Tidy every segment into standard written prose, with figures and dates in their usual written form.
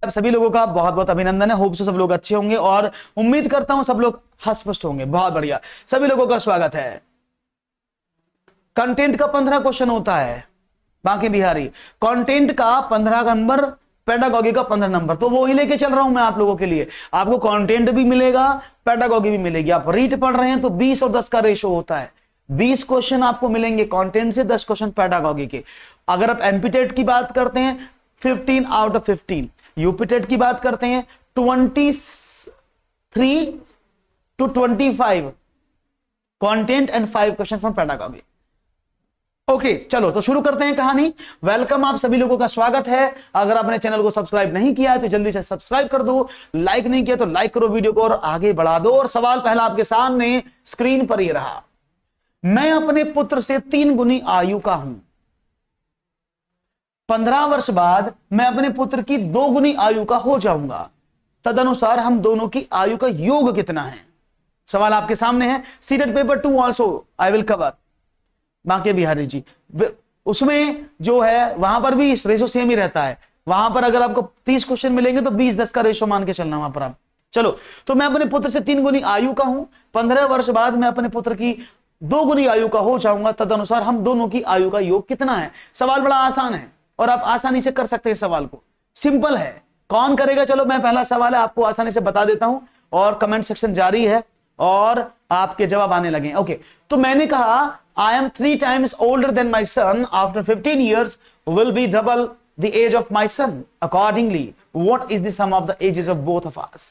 आप सभी लोगों का बहुत बहुत अभिनंदन है। होप से सब लोग अच्छे होंगे और उम्मीद करता हूं सब लोग हष्ट-पुष्ट होंगे। बहुत बढ़िया, सभी लोगों का स्वागत है। कंटेंट का 15 क्वेश्चन होता है बांके बिहारी, कंटेंट का 15 नंबर, पेडागॉजी का 15 नंबर, तो वो ही लेके चल रहा हूं मैं आप लोगों के लिए। आपको कंटेंट भी मिलेगा, पेडागॉजी भी मिलेगी। आप रीट पढ़ रहे हैं तो 20 और 10 का रेशो होता है। 20 क्वेश्चन आपको मिलेंगे कंटेंट से, 10 क्वेश्चन पेडागॉजी के। अगर आप एमपीटेट की बात करते हैं 15 आउट ऑफ 15, यूपीटेट की बात करते हैं 23 to 25 content and 5 question from pedagogy. Okay, चलो तो शुरू करते हैं कहानी। वेलकम, आप सभी लोगों का स्वागत है। अगर आपने चैनल को सब्सक्राइब नहीं किया है तो जल्दी से सब्सक्राइब कर दो, लाइक नहीं किया तो लाइक करो वीडियो को और आगे बढ़ा दो। और सवाल पहला आपके सामने स्क्रीन पर ही रहा। मैं अपने पुत्र से 3 गुनी आयु का हूं। 15 वर्ष बाद मैं अपने पुत्र की 2 गुनी आयु का हो जाऊंगा। तदनुसार हम दोनों की आयु का योग कितना है? सवाल आपके सामने है। CTET paper 2 also I will cover. Banke Bihari ji, उसमें जो है वहां पर भी रेशो सेम ही रहता है। वहां पर अगर आपको 30 क्वेश्चन मिलेंगे तो 20-10 का रेशो मान के चलना वहां पर आप। चलो, तो मैं अपने पुत्र से 3 गुनी आयु का हूं। 15 वर्ष बाद मैं अपने पुत्र की 2 गुनी आयु का हो जाऊंगा। तदनुसार हम दोनों की आयु का योग कितना है? सवाल बड़ा आसान है और आप आसानी से कर सकते हैं। सवाल को सिंपल है, कौन करेगा? चलो, मैं पहला सवाल है आपको आसानी से बता देता हूं और कमेंट सेक्शन जारी है और आपके जवाब आने लगे। ओके, तो मैंने कहा I am 3 times older than my son. After 15 years will be double the age of my son. Accordingly, what is the sum of the ages of both of us?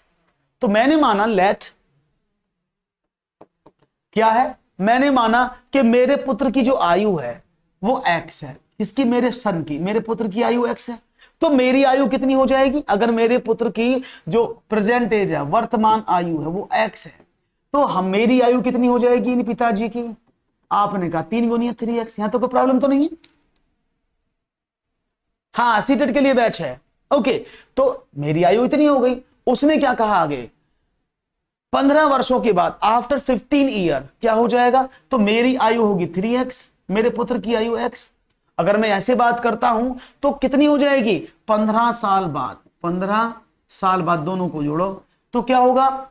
तो मैंने माना let, क्या है? मैंने माना कि मेरे पुत्र की जो आयु है वो x है। इसकी, मेरे सन की, मेरे पुत्र की आयु x है। तो मेरी आयु कितनी हो जाएगी? अगर मेरे पुत्र की जो प्रेजेंट एज है, वर्तमान आयु है, वो x है, तो हम मेरी आयु कितनी हो जाएगी पिताजी की? आपने कहा 3 गुनी 3x। यहां तो कोई प्रॉब्लम तो नहीं है? हाँ, सीटेट के लिए बैच है। ओके, तो मेरी आयु इतनी हो गई। उसने क्या कहा आगे? 15 वर्षों के बाद, आफ्टर 15 ईयर क्या हो जाएगा? तो मेरी आयु होगी 3x, मेरे पुत्र की आयु x। अगर मैं ऐसे बात करता हूं तो कितनी हो जाएगी? 15 साल बाद। 15 साल बाद दोनों को जोड़ो तो क्या होगा?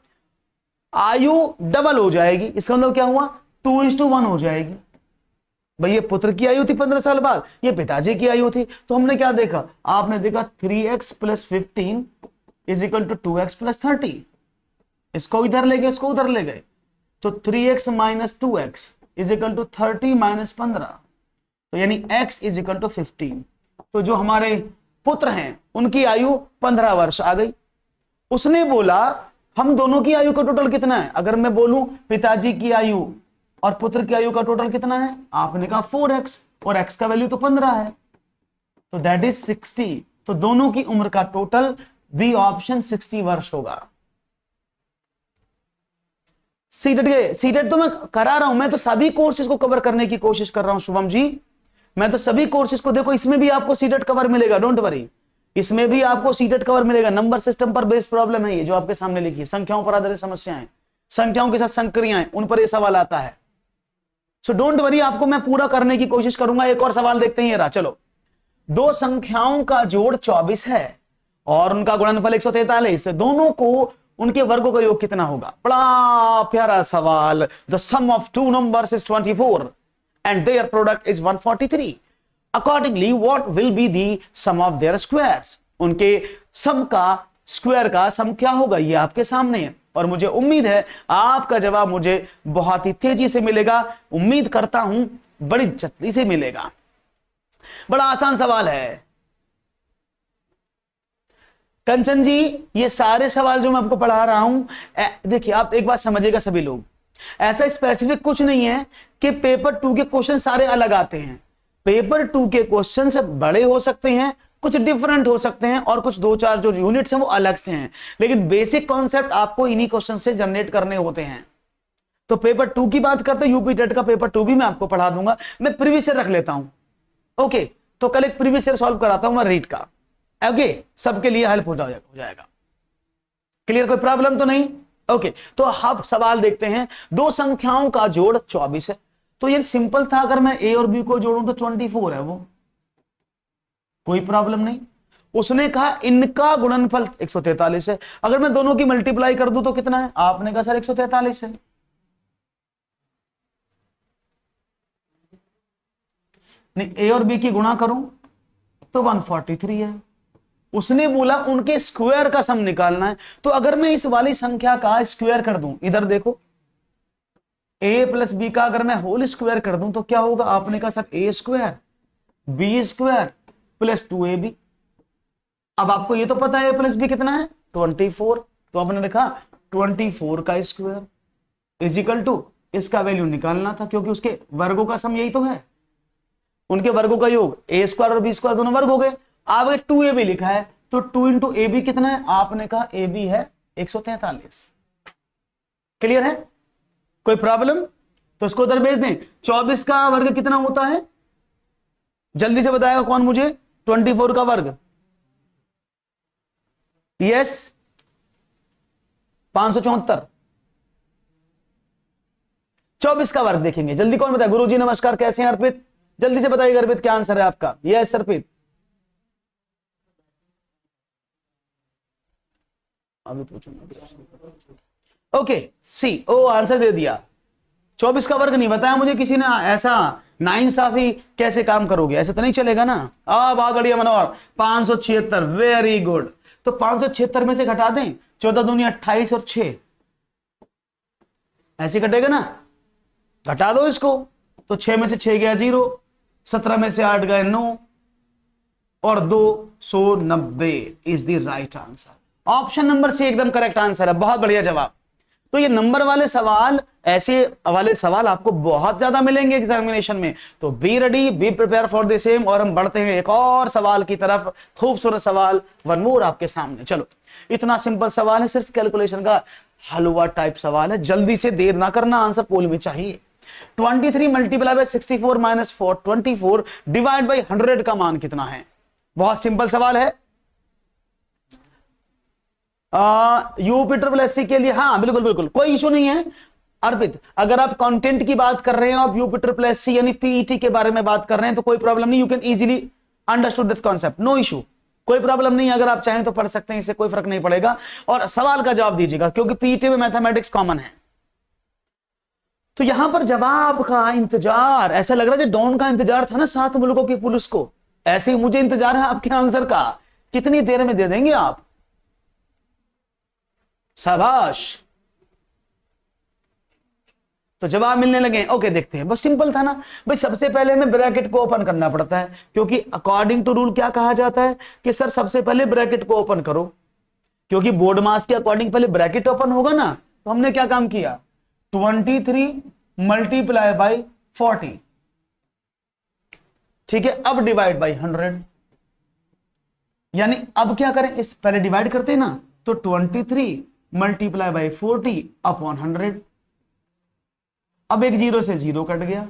आयु डबल हो जाएगी। इसका मतलब क्या हुआ? 2:1 हो जाएगी। भाई, ये पुत्र की आयु थी 15 साल बाद, ये पिताजी की आयु थी। तो हमने क्या देखा? आपने देखा 3x + 15 = 2x + 30। इसको इधर ले गए, इसको उधर ले गए, तो 3x - 2x = 30 - 15, तो यानी x = 15। तो जो हमारे पुत्र हैं उनकी आयु 15 वर्ष आ गई। उसने बोला हम दोनों की आयु का टोटल कितना है? अगर मैं बोलूं पिताजी की आयु और पुत्र की आयु का टोटल कितना है? आपने कहा 4x, और x का वैल्यू तो 15 है, तो दैट इज 60। तो दोनों की उम्र का टोटल बी ऑप्शन 60 वर्ष होगा। सीटेट तो मैं करा रहा हूं, मैं तो सभी कोर्सेज को कवर करने की कोशिश कर रहा हूं शुभम जी। मैं तो सभी कोर्सेज को, देखो इसमें भी आपको सीटेट कवर मिलेगा, डोंट वरी, इसमें भी आपको सीटेट कवर मिलेगा। नंबर सिस्टम पर बेस्ड प्रॉब्लम है ये जो आपके सामने लिखी है, संख्याओं पर आधारित समस्याएं, संख्याओं के साथ संक्रियाएं, उन पर यह सवाल आता है। सो डोंट वरी, आपको मैं पूरा करने की कोशिश करूंगा। एक और सवाल देखते हैं, ये रहा। चलो, 2 संख्याओं का जोड़ 24 है और उनका गुणनफल 143 है। दोनों को, उनके वर्गों का योग कितना होगा? बड़ा प्यारा सवाल। The sum of 2 numbers is 24 and their product is 143। Accordingly what will be the sum of their squares? उनके सम का, स्क्वायर का सम क्या होगा? ये आपके सामने है और मुझे उम्मीद है आपका जवाब मुझे बहुत ही तेजी से मिलेगा। उम्मीद करता हूं बड़ी जल्दी से मिलेगा। बड़ा आसान सवाल है कंचन जी। ये सारे सवाल जो मैं आपको पढ़ा रहा हूं, देखिए आप एक बात समझिएगा सभी लोग, ऐसा स्पेसिफिक कुछ नहीं है कि पेपर 2 के क्वेश्चन सारे अलग आते हैं। पेपर 2 के क्वेश्चन से बड़े हो सकते हैं, कुछ डिफरेंट हो सकते हैं और कुछ 2-4 जो यूनिट्स हैं वो अलग से हैं, लेकिन बेसिक कॉन्सेप्ट आपको इन्हीं क्वेश्चन से जनरेट करने होते हैं। तो पेपर 2 की बात करते हैं, यूपी टेट का पेपर 2 भी मैं आपको पढ़ा दूंगा। मैं प्रीवियस ईयर रख लेता हूं। ओके, तो कल एक प्रीवियस ईयर सॉल्व कराता हूं मैं रीट का। ओके, सबके लिए हेल्प हो जाएगा। क्लियर? कोई प्रॉब्लम तो नहीं? ओके, तो अब सवाल देखते हैं। 2 संख्याओं का जोड़ 24 है, तो ये सिंपल था। अगर मैं ए और बी को जोड़ूं तो 24 है, वो कोई प्रॉब्लम नहीं। उसने कहा इनका गुणनफल 143 है। अगर मैं दोनों की मल्टीप्लाई कर दूं तो कितना है? आपने कहा सर 143 है। नहीं, ए और बी की गुणा करूं तो 143 है। उसने बोला उनके स्क्वायर का सम निकालना है। तो अगर मैं इस वाली संख्या का स्क्वायर कर दूं, इधर देखो, ए प्लस बी का अगर मैं होल स्क्वायर कर दूं तो क्या होगा? आपने कहा sir a square b square plus 2ab। अब आपको ये तो पता है ए प्लस बी कितना है? 24। तो आपने लिखा 24 का स्क्वायर इज इक्वल टू, इसका वैल्यू निकालना था क्योंकि उसके वर्गों का सम यही तो है, उनके वर्गों का योग। ए स्क्वायर और बी स्क्वायर दोनों वर्ग हो गए। आपने 2ab लिखा है तो 2 इंटू ए बी कितना है? आपने कहा ए बी है 143। क्लियर है? कोई प्रॉब्लम? तो इसको उधर भेज दें। 24 का वर्ग कितना होता है? जल्दी से बताएगा कौन मुझे? 24 का वर्ग, यस 574। 24 का वर्ग देखेंगे। जल्दी कौन बताए? गुरुजी नमस्कार, कैसे हैं अर्पित? जल्दी से बताइए अर्पित, क्या आंसर है आपका? यस अर्पित, अभी पूछूंगा। ओके सी, ओ आंसर दे दिया। 24 का वर्ग नहीं बताया मुझे किसी ने। ऐसा नाइंसाफी कैसे काम करोगे? ऐसे तो नहीं चलेगा ना। बहुत बढ़िया मनोहर, 576, वेरी गुड। तो 576 में से घटा दें, 14 दूनी 28 और 6 ऐसे कटेगा ना। घटा दो इसको, तो 6 में से 6 गया 0, 17 में से 8 गए 9 और 290 is the right answer. Option number C एकदम करेक्ट आंसर है। बहुत बढ़िया जवाब। तो ये नंबर वाले सवाल, ऐसे वाले सवाल आपको बहुत ज्यादा मिलेंगे एग्जामिनेशन में। तो be ready, be prepare for the same. और हम बढ़ते हैं एक और सवाल की तरफ। खूबसूरत सवाल, वन मोर आपके सामने। चलो, इतना सिंपल सवाल है, सिर्फ कैलकुलेशन का हलवा टाइप सवाल है। जल्दी से, देर ना करना, आंसर पोल में चाहिए। 23 multiply by 64 minus 24 divide by 100 का मान कितना है? बहुत सिंपल सवाल है। यूपिटर प्लस सी के लिए, हाँ बिल्कुल बिल्कुल कोई इशू नहीं है अर्पित। अगर आप कंटेंट की बात कर रहे हैं, आप यूपिटर प्लस सी यानी पीईटी के बारे में बात कर रहे हैं, तो कोई प्रॉब्लम नहीं। You can easily understood this concept, no issue, कोई प्रॉब्लम नहीं। अगर आप चाहें तो पढ़ सकते हैं, इससे कोई फर्क नहीं पड़ेगा। और सवाल का जवाब दीजिएगा क्योंकि पीईटी में मैथमेटिक्स कॉमन है। तो यहां पर जवाब का इंतजार, ऐसा लग रहा है डॉन का इंतजार था ना 7 मुल्कों की पुलिस को, ऐसे ही मुझे इंतजार है आपके आंसर का। कितनी देर में दे देंगे आप? शाबाश। तो जवाब मिलने लगे। ओके, देखते हैं। बस सिंपल था ना भाई। सबसे पहले हमें ब्रैकेट को ओपन करना पड़ता है, क्योंकि अकॉर्डिंग टू रूल क्या कहा जाता है कि सर सबसे पहले ब्रैकेट को ओपन करो, क्योंकि बोर्ड मास के अकॉर्डिंग पहले ब्रैकेट ओपन होगा ना। तो हमने क्या काम किया? 23 मल्टीप्लाई बाई 40, ठीक है। अब डिवाइड बाई 100, यानी अब क्या करें? इस पहले डिवाइड करते हैं ना, तो 23 मल्टीप्लाई बाई 40 अपॉन 100। अब एक 0 से 0 कट गया।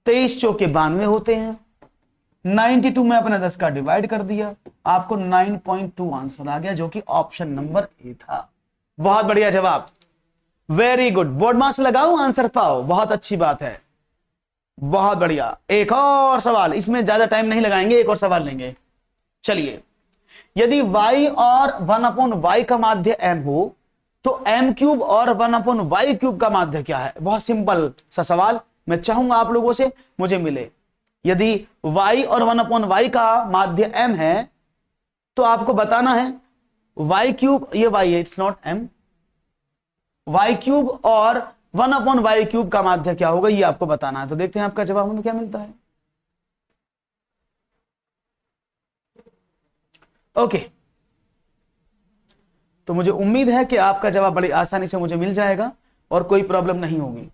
23 चौके 92 होते हैं। 92 में अपने 10 का डिवाइड कर दिया, आपको 9.2 आंसर आ गया, जो कि ऑप्शन नंबर ए था। बहुत बढ़िया जवाब, वेरी गुड। बोर्ड मार्क्स लगाओ, आंसर पाओ, बहुत अच्छी बात है, बहुत बढ़िया। एक और सवाल, इसमें ज्यादा टाइम नहीं लगाएंगे, एक और सवाल लेंगे। चलिए, यदि y और 1/y का माध्य m हो, तो m³ और 1/y³ का माध्य क्या है? बहुत सिंपल सा सवाल, मैं चाहूंगा आप लोगों से मुझे मिले। यदि y और 1/y का माध्य m है, तो आपको बताना है y³, ये y है, इट्स नॉट m, y³ और 1/y³ का माध्य क्या होगा, ये आपको बताना है। तो देखते हैं आपका जवाब हमें क्या मिलता है। ओके, तो मुझे उम्मीद है कि आपका जवाब बड़ी आसानी से मुझे मिल जाएगा और कोई प्रॉब्लम नहीं होगी।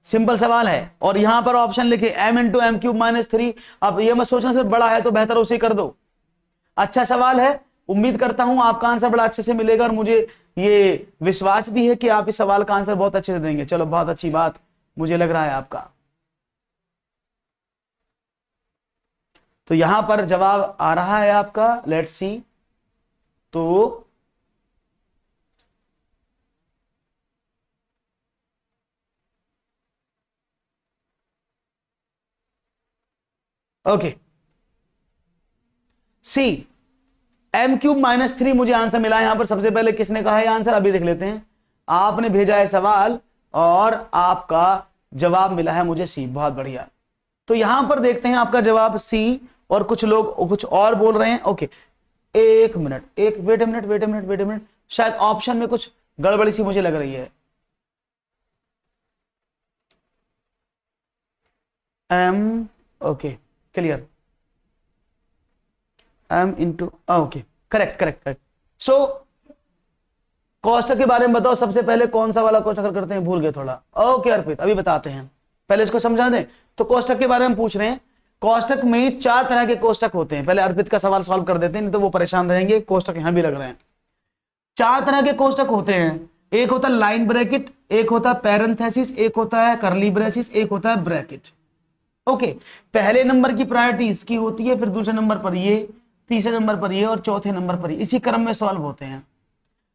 सिंपल सवाल है। और यहां पर ऑप्शन लिखे m इंटू m³ -3। अब ये मत सोचना सिर्फ बड़ा है तो बेहतर उसे कर दो। अच्छा सवाल है, उम्मीद करता हूं आपका आंसर बड़ा अच्छे से मिलेगा, और मुझे ये विश्वास भी है कि आप इस सवाल का आंसर बहुत अच्छे से देंगे। चलो, बहुत अच्छी बात मुझे लग रहा है आपका। तो यहां पर जवाब आ रहा है आपका, लेट्स सी। तो ओके, सी m³ - 3 मुझे आंसर मिला। यहां पर सबसे पहले किसने कहा है आंसर, अभी देख लेते हैं। आपने भेजा है सवाल और आपका जवाब मिला है मुझे सी, बहुत बढ़िया। तो यहां पर देखते हैं आपका जवाब सी, और कुछ लोग कुछ और बोल रहे हैं। ओके, एक मिनट, वेट ए मिनट, शायद ऑप्शन में कुछ गड़बड़ी सी मुझे लग रही है। M, okay clear, M into, okay correct. So कोष्टक के बारे में बताओ सबसे पहले, कौन सा वाला कोष्टक करते हैं, भूल गए थोड़ा। ओके अर्पित, अभी बताते हैं, पहले इसको समझा दें। तो कोष्टक के बारे में पूछ रहे हैं। कोष्टक में 4 तरह के कोष्टक होते हैं। पहले अर्पित का सवाल सॉल्व कर देते हैं, नहीं तो वो परेशान रहेंगे, कोष्टक यहां भी लग रहे हैं। 4 तरह के कोष्टक होते हैं। एक होता है लाइन ब्रैकेट, एक होता है पैरेंथेसिस, एक होता है कर्ली ब्रेसिस, एक होता है ब्रैकेट। ओके, पहले नंबर की प्रायोरिटी इसकी होती है, फिर दूसरे नंबर पर ये, तीसरे नंबर पर ये, और चौथे नंबर पर ये, इसी क्रम में सॉल्व होते हैं।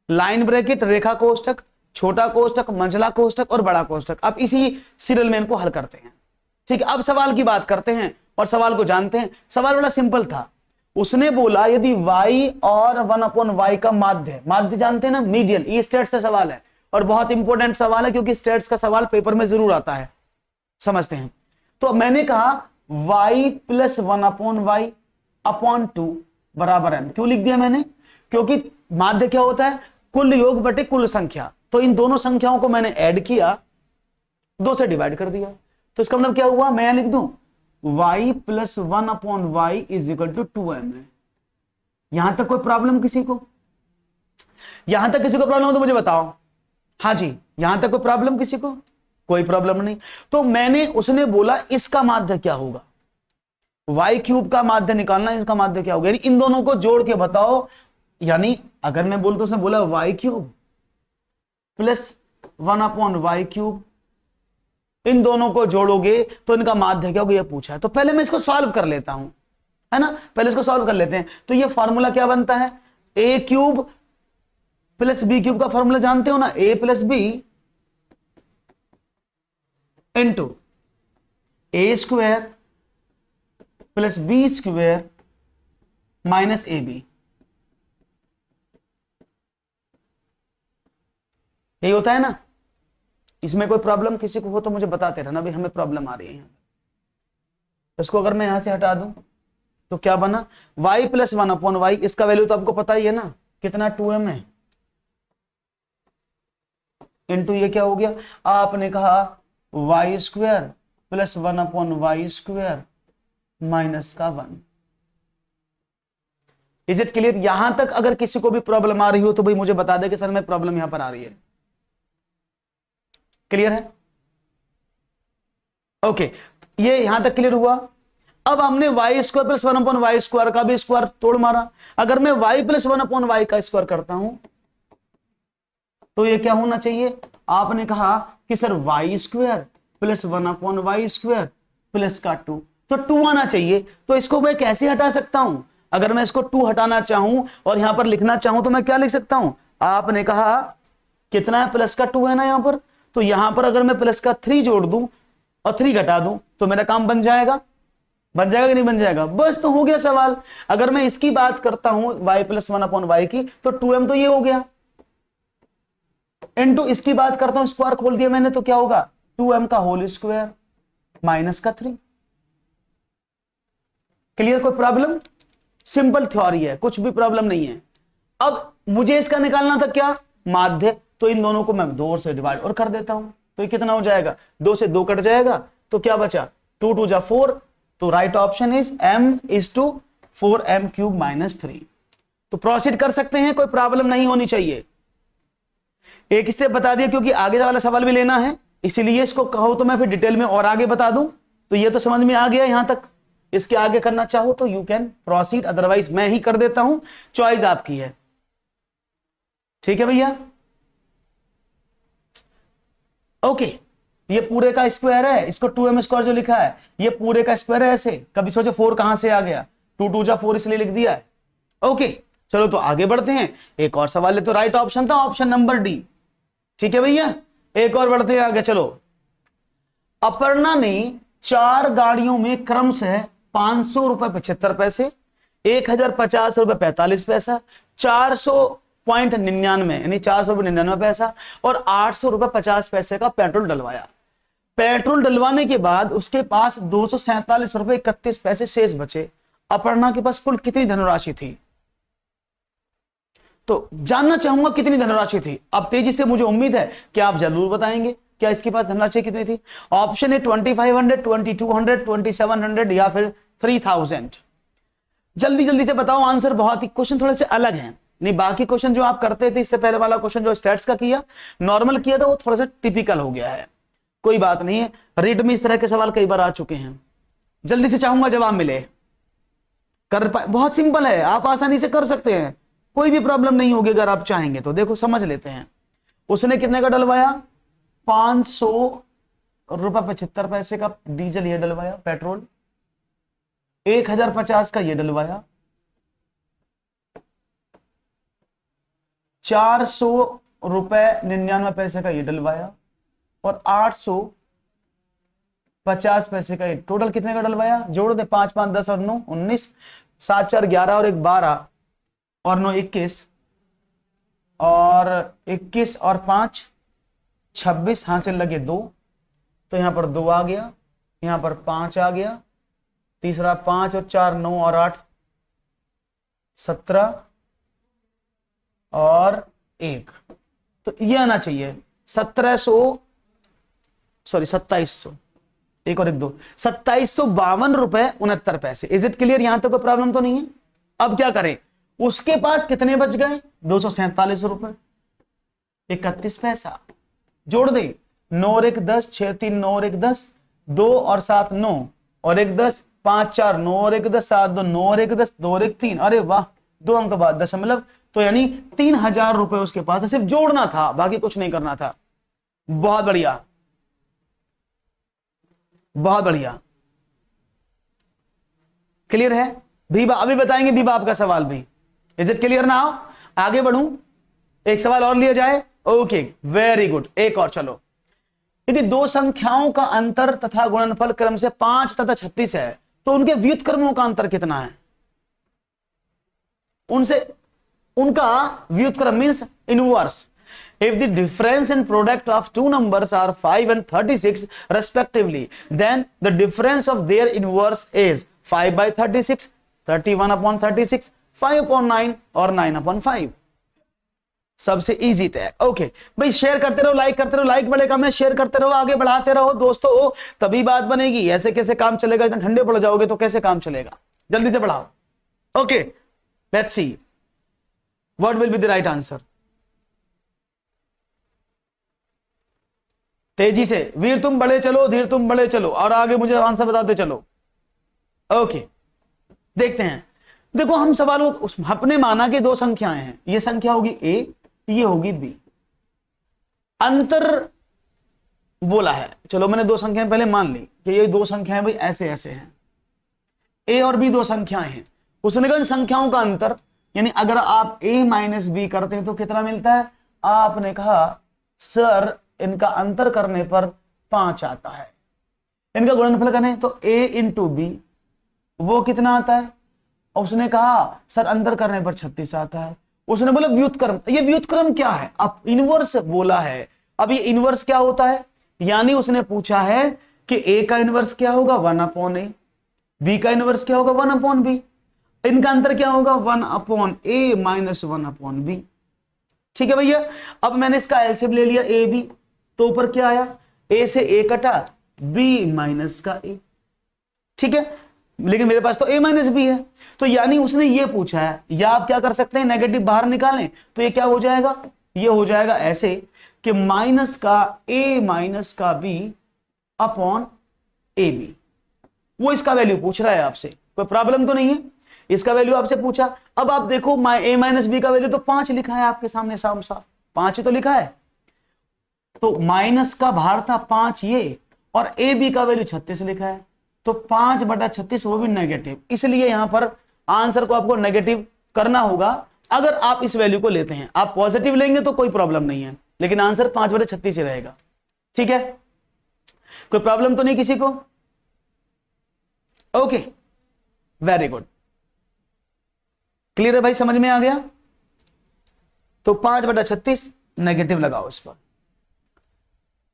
लाइन ब्रैकेट, रेखा कोष्टक, छोटा कोष्टक, मंझला कोष्टक और बड़ा कोष्टक। अब इसी सीरियल में इनको हल करते हैं। ठीक है, अब सवाल की बात करते हैं और सवाल को जानते हैं। सवाल बड़ा सिंपल था। उसने बोला यदि y और 1/y का माध्य जानते हैं ना, मीडियन, ये स्टेट्स से सवाल है और बहुत इंपॉर्टेंट सवाल है, क्योंकि स्टेट्स का सवाल पेपर में जरूर आता है, समझते हैं। तो मैंने कहा y + 1/y/2 बराबर m। क्यों लिख दिया मैंने, क्योंकि माध्य क्या होता है, कुल योग बटे कुल संख्या। तो इन दोनों संख्याओं को मैंने ऐड किया, 2 से डिवाइड कर दिया। तो इसका मतलब क्या हुआ, मैं लिख दूं y + 1/y = 2m है। यहां तक कोई प्रॉब्लम किसी को, यहां तक किसी को प्रॉब्लम हो तो मुझे बताओ। हाँ जी, यहां तक कोई प्रॉब्लम किसी को, कोई प्रॉब्लम नहीं। तो मैंने, उसने बोला इसका माध्य क्या होगा, y³ का माध्य निकालना, इसका माध्य क्या होगा, यानी इन दोनों को जोड़ के बताओ। यानी अगर मैं बोलता, उसने बोला y³ + 1/y³, इन दोनों को जोड़ोगे तो इनका माध्य क्या होगा, ये पूछा है। तो पहले मैं इसको सॉल्व कर लेता हूं, है ना, पहले इसको सॉल्व कर लेते हैं। तो ये फॉर्मूला क्या बनता है, a³ + b³ का फॉर्मूला जानते हो ना, a + b into a² + b² - ab, यही होता है ना। इसमें कोई प्रॉब्लम किसी को हो तो मुझे बताते रहना, भाई हमें प्रॉब्लम आ रही है। इसको अगर मैं यहां से हटा दूं तो क्या बना, y + 1/y, इसका वैल्यू तो आपको पता ही है ना, कितना 2m है, इंटू ये क्या हो गया, आपने कहा y² + 1/y² -1। Is it clear. यहां तक अगर किसी को भी प्रॉब्लम आ रही हो तो भाई मुझे बता दे कि सर मैं प्रॉब्लम यहां पर आ रही है। क्लियर है, ओके, ये यहां तक क्लियर हुआ। अब हमने y² + 1/y² का भी स्क्वायर तोड़ मारा। अगर मैं y + 1/y का स्क्वायर करता हूं तो ये क्या होना चाहिए, आपने कहा कि सर y² + 1/y² +2, तो 2 आना चाहिए। तो इसको मैं कैसे हटा सकता हूं, अगर मैं इसको 2 हटाना चाहूं और यहां पर लिखना चाहूं तो मैं क्या लिख सकता हूं, आपने कहा कितना है, +2 है ना यहां पर। तो यहां पर अगर मैं +3 जोड़ दूं और 3 घटा दूं तो मेरा काम बन जाएगा, बन जाएगा कि नहीं बन जाएगा, बस तो हो गया सवाल। अगर मैं इसकी बात करता हूं y + 1/y की, तो 2m तो ये हो गया, इनटू इसकी बात करता हूं, स्क्वायर खोल दिया मैंने, तो क्या होगा 2m का होल स्क्वायर -3। क्लियर, कोई प्रॉब्लम, सिंपल थ्योरी है, कुछ भी प्रॉब्लम नहीं है। अब मुझे इसका निकालना था क्या, माध्य, तो इन दोनों को मैं 2 से डिवाइड और कर देता हूं, तो ये कितना हो जाएगा, 2 से 2 कट जाएगा, तो क्या बचा 2 × 2 = 4। तो right option is m = 4m³ - 3। तो प्रोसीड कर सकते हैं, कोई प्रॉब्लम नहीं होनी चाहिए। एक स्टेप बता दिया क्योंकि आगे वाला सवाल भी लेना है, इसीलिए इसको कहो तो मैं फिर डिटेल में और आगे बता दूं। तो ये तो समझ में आ गया यहां तक, इसके आगे करना चाहो तो यू कैन प्रोसीड, अदरवाइज मैं ही कर देता हूं, चॉइस आपकी है। ठीक है भैया, ओके। ये पूरे का स्क्वायर है, इसको 2m² जो लिखा है ये पूरे का स्क्वायर है। ऐसे कभी सोचो 4 कहां से आ गया, 2 × 2 = 4 इसलिए लिख दिया है। ओके, चलो तो आगे बढ़ते हैं, एक और सवाल ले। तो राइट ऑप्शन था ऑप्शन नंबर डी। ठीक है भैया, एक और बढ़ते हैं आगे। चलो, अपर्णा ने 4 गाड़ियों में क्रमशः 500 रुपए 75 पैसे, 1050 रुपए 45 पैसा, 400.99 यानी 400 रुपए 99 पैसा और 800 रुपए 50 पैसे का पेट्रोल डलवाया। पेट्रोल डलवाने के बाद उसके पास 247 रुपए 31 पैसे शेष बचे। अपर्णा के पास कुल कितनी धनराशि थी? तो जानना चाहूंगा कितनी धनराशि थी। अब तेजी से, मुझे उम्मीद है कि आप जरूर बताएंगे क्या इसके पास धनराशि कितनी थी। ऑप्शन है 2500, 2200, 2700 या फिर 3000। जल्दी जल्दी से बताओ आंसर। बहुत ही क्वेश्चन थोड़े से अलग हैं, नहीं बाकी क्वेश्चन जो आप करते थे इससे पहले वाला क्वेश्चन जो स्टैट्स का किया, नॉर्मल किया था, वो थोड़ा सा टिपिकल हो गया है। कोई बात नहीं है, रीड में इस तरह के सवाल कई बार आ चुके हैं। जल्दी से चाहूंगा जवाब मिले। कर पाए, बहुत सिंपल है, आप आसानी से कर सकते हैं, कोई भी प्रॉब्लम नहीं होगी अगर आप चाहेंगे तो। देखो समझ लेते हैं। उसने कितने का डलवाया? 500 रुपए 75 पैसे का डीजल ये डलवाया, पेट्रोल। 1050 का ये डलवाया, 400 रुपए 99 पैसे का ये डलवाया और 850 पैसे का ये। टोटल कितने का डलवाया? जोड़ दे, 5 5 10 और 9 19, 7 4 11 और 1 12 और 9 21 और 21 और 5 26, हां से लगे 2, तो यहां पर 2 आ गया, यहां पर 5 आ गया, तीसरा 5 और 4 9 और 8 17 और 1, तो ये आना चाहिए 2700, एक और एक 2, 2752 रुपए 69 पैसे। Is it clear? यहां तक कोई प्रॉब्लम तो नहीं है। अब क्या करें? उसके पास कितने बच गए? 247 रुपए 31 पैसा। जोड़ दे, 9 और 1 10, 6 3 9 और 1 10, 2 और 7 9 और 1 10, 5 4 9 और 1 10, 7 2 9 और 1 10, 2 और 1 3। अरे वाह, 2 अंक बाद दशमलव, तो यानी 3000 रुपए उसके पास। सिर्फ जोड़ना था, बाकी कुछ नहीं करना था। बहुत बढ़िया, बहुत बढ़िया, क्लियर है? भीबा अभी बताएंगे, भीबा आपका सवाल भी। Is it clear now? आगे बढ़ूं, एक सवाल और लिया जाए। Okay, very good. एक और, चलो। यदि दो संख्याओं का अंतर तथा गुणनफल क्रम से 5 तथा 36 है तो उनके व्युत्क्रमों का अंतर कितना है? उनका व्युत्क्रम means inverse. If the difference in product of two numbers are 5 and 36 respectively, then the difference of their inverse is 5 by 36, 31 upon 36, 5 upon 9 और 9 upon 5। सबसे इजी टैग। ओके भाई, शेयर करते रहो, लाइक करते रहो, लाइक बड़े कम है, शेयर करते रहो, आगे बढ़ाते रहो दोस्तों, तभी बात बनेगी। ऐसे कैसे काम चलेगा? इतना ठंडे पड़ जाओगे तो कैसे काम चलेगा? जल्दी से बढ़ाओ। Okay, let's see what will be the right answer. तेजी से, वीर तुम बड़े चलो, धीर तुम बड़े चलो, और आगे मुझे आंसर बताते चलो। ओके, देखते हैं। देखो, हम सवालों अपने माना कि दो संख्याएं हैं, ये संख्या होगी ए, ये होगी बी। अंतर बोला है, चलो मैंने दो संख्याएं पहले मान ली कि ये दो संख्याएं भाई ऐसे ऐसे हैं, ए और बी दो संख्याएं हैं। उसने कहा संख्याओं का अंतर, यानी अगर आप a माइनस बी करते हैं तो कितना मिलता है? आपने कहा सर इनका अंतर करने पर 5 आता है। इनका गुणनफल करें तो a इंटू बी, वो कितना आता है? उसने कहा सर अंतर करने पर 36 आता है। उसने बोला व्युत्क्रम। ये व्युत्क्रम क्या है? अब इनवर्स बोला है। अब ये इनवर्स क्या होता है? यानी उसने पूछा है कि a का इनवर्स क्या होगा? 1/a, b का इनवर्स क्या होगा? 1/b। इनका अंतर क्या होगा? 1/a minus 1/b। ठीक है भैया। अब मैंने इसका एलसीएम ले लिया ए बी, तो ऊपर क्या आया? a से a कटा, b माइनस का a। ठीक है, लेकिन मेरे पास तो a माइनस बी है, तो यानी उसने ये पूछा है। या आप क्या कर सकते हैं, नेगेटिव बाहर निकालें तो ये क्या हो जाएगा? ये हो जाएगा ऐसे कि माइनस का a माइनस का b अपॉन ए बी। वो इसका वैल्यू पूछ रहा है आपसे, कोई प्रॉब्लम तो नहीं है? इसका वैल्यू आपसे पूछा। अब आप देखो a माइनस बी का वैल्यू तो 5 लिखा है आपके सामने, साफ साफ 5 तो लिखा है। तो माइनस का भार था 5 ये, और ए बी का वैल्यू 36 लिखा है, तो 5/36 वो भी नेगेटिव। इसलिए यहां पर आंसर को आपको नेगेटिव करना होगा। अगर आप इस वैल्यू को लेते हैं, आप पॉजिटिव लेंगे तो कोई प्रॉब्लम नहीं है, लेकिन आंसर 5/36 ही रहेगा। ठीक है, कोई प्रॉब्लम तो नहीं किसी को? Okay, very good. क्लियर है भाई, समझ में आ गया? तो 5/36 नेगेटिव लगाओ इस पर।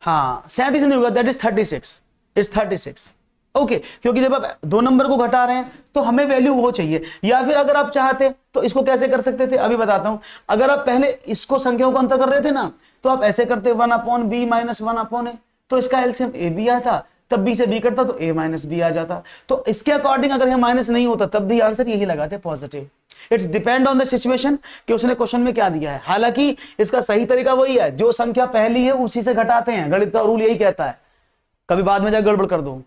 हाँ 37 नहीं होगा, दैट इज 36, इट्स 36। ओके, क्योंकि जब आप 2 नंबर को घटा रहे हैं तो हमें वैल्यू वो चाहिए। या फिर अगर आप चाहते तो इसको कैसे कर सकते थे, अभी बताता हूं। अगर आप पहले इसको संख्याओं को अंतर कर रहे थे ना, तो आप ऐसे करते 1/b - 1/a, तो इसका एलसीएम ए बी आता, तब बी से बी कटता तो a - b आ जाता। तो इसके अकॉर्डिंग अगर यह माइनस नहीं होता तब भी आंसर यही लगाते, positive. It's depend on the situation कि उसने क्वेश्चन में क्या दिया है। हालांकि इसका सही तरीका वही है, जो संख्या पहली है उसी से घटाते हैं, गणित का रूल यही कहता है। कभी बाद में जाकर गड़बड़ कर दो।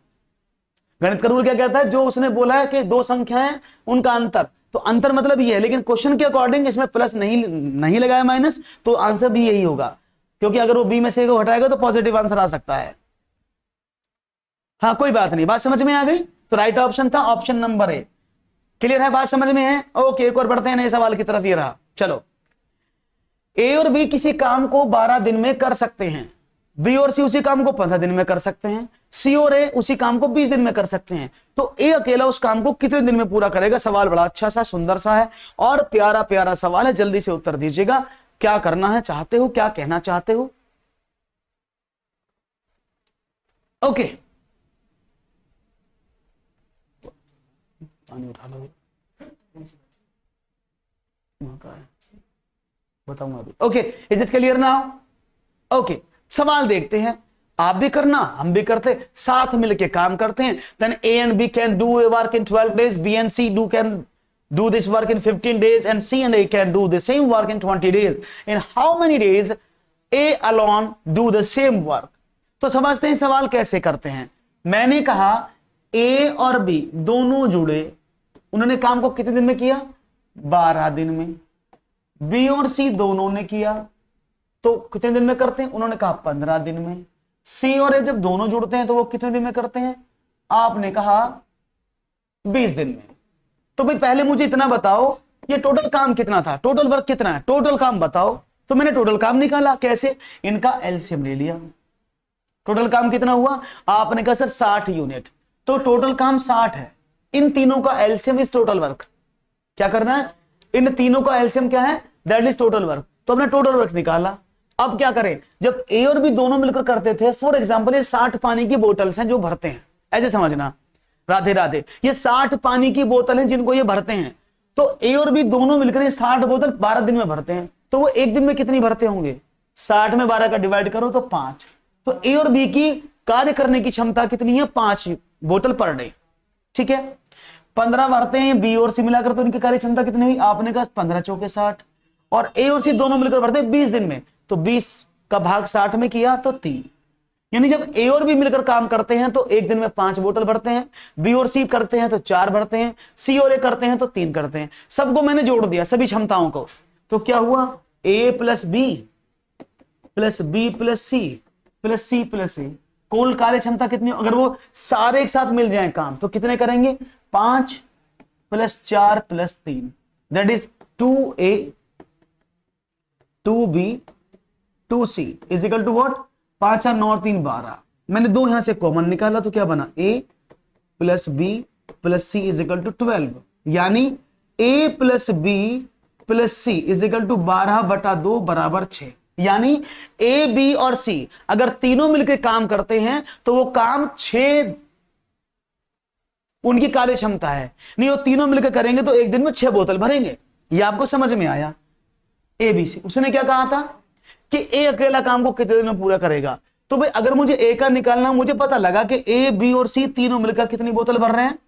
गणित का रूल क्या कहता है, जो उसने बोला है कि 2 संख्याएं उनका अंतर, तो अंतर मतलब ये है, लेकिन क्वेश्चन के अकॉर्डिंग इसमें प्लस नहीं लगाया माइनस, तो आंसर भी यही होगा, क्योंकि अगर वो बी में से को हटाएगा तो पॉजिटिव आंसर आ सकता है। हाँ कोई बात नहीं, बात समझ में आ गई? तो राइट ऑप्शन था ऑप्शन नंबर ए। क्लियर है, बात समझ में है? ओके, एक और बढ़ते हैं नए सवाल की तरफ। ये रहा, चलो। ए और बी किसी काम को 12 दिन में कर सकते हैं, बी और सी उसी काम को 15 दिन में कर सकते हैं, सी और ए उसी काम को 20 दिन में कर सकते हैं। तो ए अकेला उस काम को कितने दिन में पूरा करेगा? सवाल बड़ा अच्छा सा, सुंदर सा है और प्यारा प्यारा सवाल है, जल्दी से उत्तर दीजिएगा। क्या करना है चाहते हो, क्या कहना चाहते हो? ओके, पानी उठा लो, बताऊंगा अभी। Okay, is it clear now? Okay, सवाल देखते हैं। आप भी करना, हम भी करते, साथ मिलके काम करते हैं। Then A and B can do a work in 12 days, B and C can do this work in 15 days, and C and A can do the same work in 20 days. In how many days A alone do the same work? तो समझते हैं सवाल कैसे करते हैं। मैंने कहा A और B दोनों जुड़े, उन्होंने काम को कितने दिन में किया? 12 दिन में। B और C दोनों ने किया तो कितने दिन में करते हैं? उन्होंने कहा 15 दिन में। C और A जब दोनों जुड़ते हैं तो वो कितने दिन में करते हैं? आपने कहा 20 दिन में। तो भाई पहले मुझे इतना बताओ, ये टोटल काम कितना था, टोटल वर्क कितना है, टोटल काम बताओ। तो मैंने टोटल काम निकाला, कैसे? इनका एलसीएम ले लिया। टोटल काम कितना हुआ? आपने कहा सर 60 यूनिट, तो टोटल काम 60 है। इन तीनों का एलसीएम इज टोटल वर्क। क्या करना है? इन तीनों का एलसीएम क्या है? That is total work. तो हमने टोटल वर्क निकाला। अब क्या करें? जब ए और बी दोनों मिलकर करते थे, फॉर एग्जाम्पल ये 60 पानी की बोतल्स हैं जो भरते हैं, ऐसे समझना। राधे राधे, ये 60 पानी की बोतल हैं जिनको ये भरते हैं। तो ए और बी दोनों मिलकर ये 60 बोतल 12 दिन में भरते हैं। तो वो एक दिन में कितनी भरते होंगे? 60 में 12 का डिवाइड करो तो 5। तो ए और बी की कार्य करने की क्षमता कितनी है? 5 बोतल पर डे। ठीक है, 15 भरते हैं बी और सी मिलाकर, तो उनकी कार्य क्षमता कितनी हुई? आपने कहा 15 चौके 60। और ए और सी दोनों मिलकर भरते हैं 20 दिन में, तो 20 का भाग 60 में किया तो 3। यानी जब ए और बी मिलकर काम करते हैं तो एक दिन में 5 बोतल भरते हैं, बी और सी करते हैं तो 4 भरते हैं, सी और ए करते हैं तो 3 करते हैं। सबको मैंने जोड़ दिया, सभी क्षमताओं को। तो क्या हुआ? A plus B plus B plus c plus c plus a, कुल कार्य क्षमता कितनी? अगर वो सारे एक साथ मिल जाए काम तो कितने करेंगे? 5 plus 4 plus 3, that is 2A 2B 2C is equal to what? 5 और 9 और 3 12। मैंने 2 यहां से कॉमन निकाला तो क्या बना? A plus B plus C is equal to 12। यानी A plus B plus C is equal to 12/2 बराबर 6। यानी A B और C अगर तीनों मिलकर काम करते हैं तो वो काम 6 उनकी कार्य क्षमता है। नहीं, वो तीनों मिलकर करेंगे तो एक दिन में 6 बोतल भरेंगे। ये आपको समझ में आया? ए बी सी, उसने क्या कहा था कि ए अकेला काम को कितने दिन में पूरा करेगा। तो भाई अगर मुझे ए का निकालना, मुझे पता लगा कि ए बी और सी तीनों मिलकर कितनी बोतल भर रहे हैं।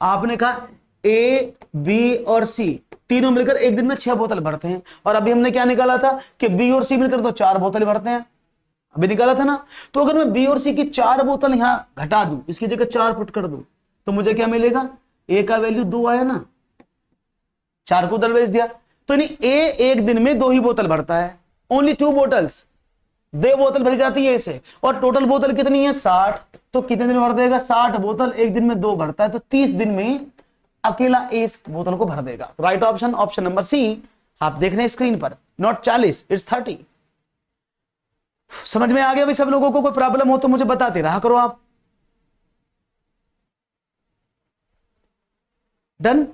आपने कहा ए बी और सी तीनों मिलकर एक दिन में 6 बोतल भरते हैं। और अभी हमने क्या निकाला था कि बी और सी मिलकर तो 4 बोतल भरते हैं, अभी निकाला था ना। तो अगर मैं बी और सी की 4 बोतल यहां घटा दूं, इसकी जगह 4 पुट कर दूं, तो मुझे क्या मिलेगा? ए का वैल्यू 2 आया ना, 4 को उधर भेज दिया। तो नहीं, ए एक दिन में 2 ही बोतल भरता है, ओनली 2 बोतल्स, 2 बोतल भरी जाती है इसे। और टोटल बोतल कितनी है? 60। तो कितने दिन में भर देगा? 60 बोतल, एक दिन में 2 भरता है, तो 30 दिन में अकेला ए इस बोतल को भर देगा। तो right option option number C आप देख रहे हैं स्क्रीन पर, नॉट 40 इट्स 30। समझ में आ गया भाई सब लोगों को? कोई प्रॉब्लम हो तो मुझे बताते रहा करो आप। डन?